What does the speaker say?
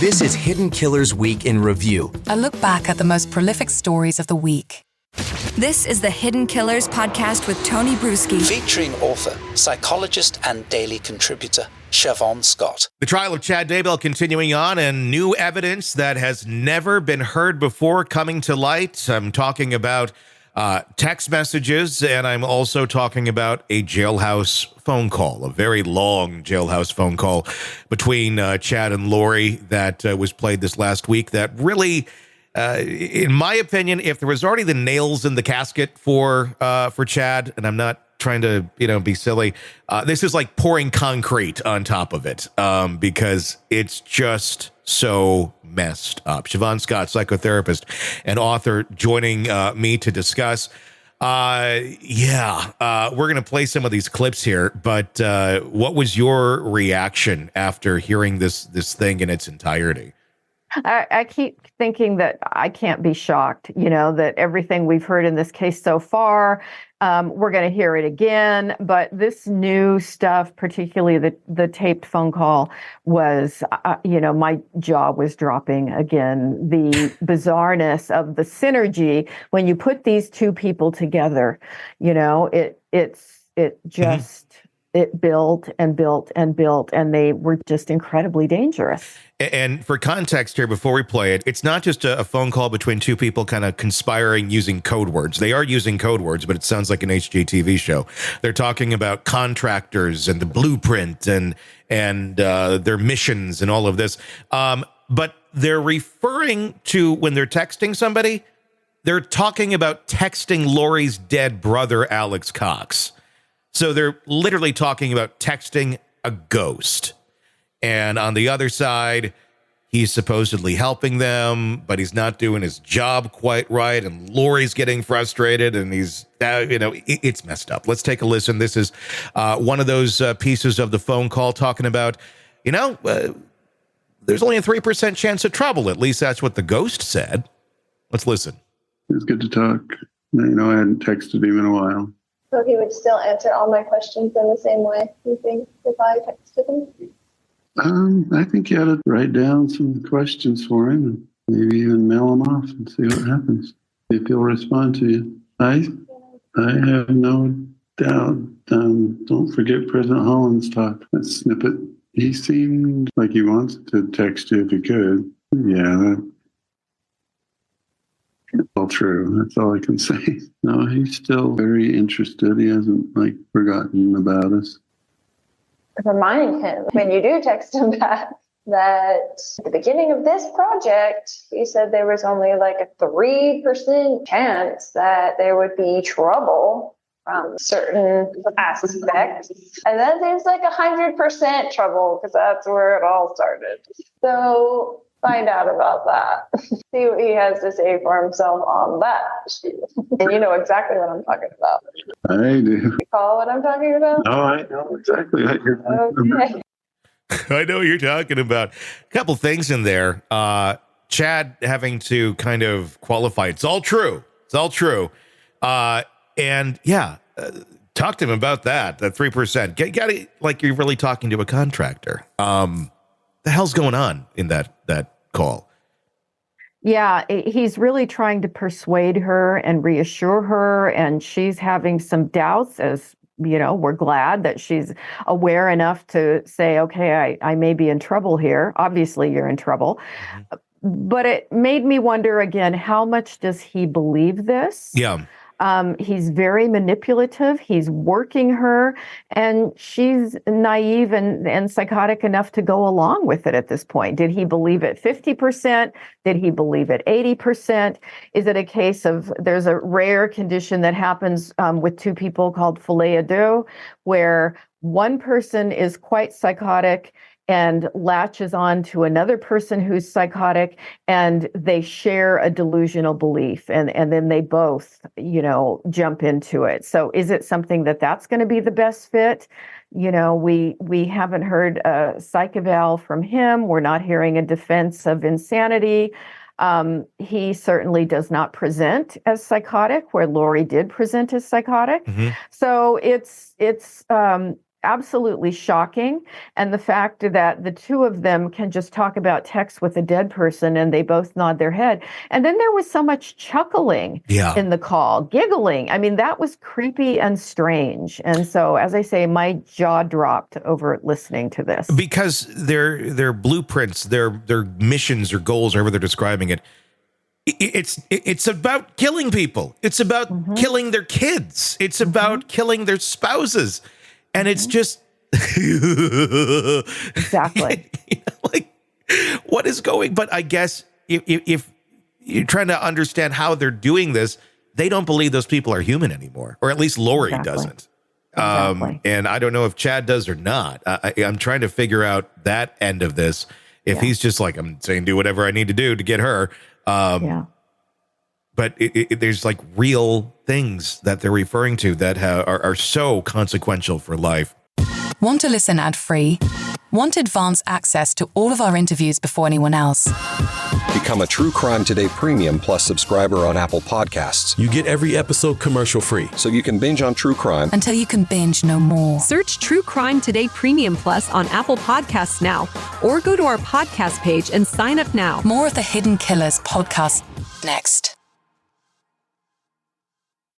This is Hidden Killers Week in Review. A look back at the most prolific stories of the week. This is the Hidden Killers podcast with Tony Brueski. Featuring author, psychologist, and daily contributor, Siobhan Scott. The trial of Chad Daybell continuing on, and new evidence that has never been heard before coming to light. I'm talking about text messages, and I'm also talking about a jailhouse phone call, a very long jailhouse phone call between Chad and Lori that was played this last week that really, in my opinion, if there was already the nails in the casket for Chad, and I'm not trying to, be silly, this is like pouring concrete on top of it, because it's just so messed up. Siobhan Scott, psychotherapist and author, joining me to discuss. We're going to play some of these clips here, but what was your reaction after hearing this thing in its entirety? I keep thinking that I can't be shocked, that everything we've heard in this case so far, we're going to hear it again. But this new stuff, particularly the taped phone call, was, my jaw was dropping again. The bizarreness of the synergy when you put these two people together, it just... It built and built and built, and they were just incredibly dangerous. And for context here, before we play it, it's not just a phone call between two people kind of conspiring using code words. They are using code words, but it sounds like an HGTV show. They're talking about contractors and the blueprint and their missions and all of this. But they're referring to, when they're texting somebody, they're talking about texting Lori's dead brother, Alex Cox. So they're literally talking about texting a ghost. And on the other side, he's supposedly helping them, but he's not doing his job quite right. And Lori's getting frustrated, and he's, it's messed up. Let's take a listen. This is one of those pieces of the phone call talking about, there's only a 3% chance of trouble. At least that's what the ghost said. Let's listen. It was good to talk. I hadn't texted him in a while. So he would still answer all my questions in the same way, you think, if I texted him? I think you ought to write down some questions for him and maybe even mail them off and see what happens, if he'll respond to you. I have no doubt. Don't forget President Holland's talk, that snippet. He seemed like he wants to text you if he could. Yeah, that's all true. That's all I can say. No, he's still very interested. He hasn't forgotten about us. Remind him when you do text him back that at the beginning of this project, he said there was only a 3% chance that there would be trouble from certain aspects. And then there's 100% trouble because that's where it all started. So find out about that. See what he has to say for himself on that issue. And you know exactly what I'm talking about. I do. You call what I'm talking about? Oh, I know exactly what you're talking about. I know what you're talking about. A couple things in there. Chad having to kind of qualify. It's all true. It's all true. Talk to him about that 3%. Got it, like you're really talking to a contractor. The hell's going on in that call? Yeah, he's really trying to persuade her and reassure her, and she's having some doubts. As we're glad that she's aware enough to say, okay, I may be in trouble here. Obviously, you're in trouble. Mm-hmm. But it made me wonder again, how much does he believe this? Yeah. He's very manipulative. He's working her, and she's naive and psychotic enough to go along with it at this point. Did he believe it 50%? Did he believe it 80%? Is it a case of, there's a rare condition that happens with two people called filet à deux, where one person is quite psychotic and latches on to another person who's psychotic, and they share a delusional belief, and then they both, jump into it. So is it something that's going to be the best fit? We haven't heard a psych eval from him. We're not hearing a defense of insanity. He certainly does not present as psychotic, where Lori did present as psychotic. Mm-hmm. So it's absolutely shocking. And the fact that the two of them can just talk about text with a dead person and they both nod their head. And then there was so much chuckling in the call, giggling. I mean, that was creepy and strange. And so, as I say, my jaw dropped over listening to this. Because their blueprints, their missions or goals, however they're describing it, it's about killing people. It's about killing their kids. It's about killing their spouses. And it's just exactly like, what is going? But I guess if you're trying to understand how they're doing this, they don't believe those people are human anymore, or at least Lori doesn't. And I don't know if Chad does or not. I'm trying to figure out that end of this. If he's just like, I'm saying, do whatever I need to do to get her. But there's like real things that they're referring to that are so consequential for life. Want to listen ad-free? Want advanced access to all of our interviews before anyone else? Become a True Crime Today Premium Plus subscriber on Apple Podcasts. You get every episode commercial free. So you can binge on true crime until you can binge no more. Search True Crime Today Premium Plus on Apple Podcasts now, or go to our podcast page and sign up now. More of the Hidden Killers podcast next.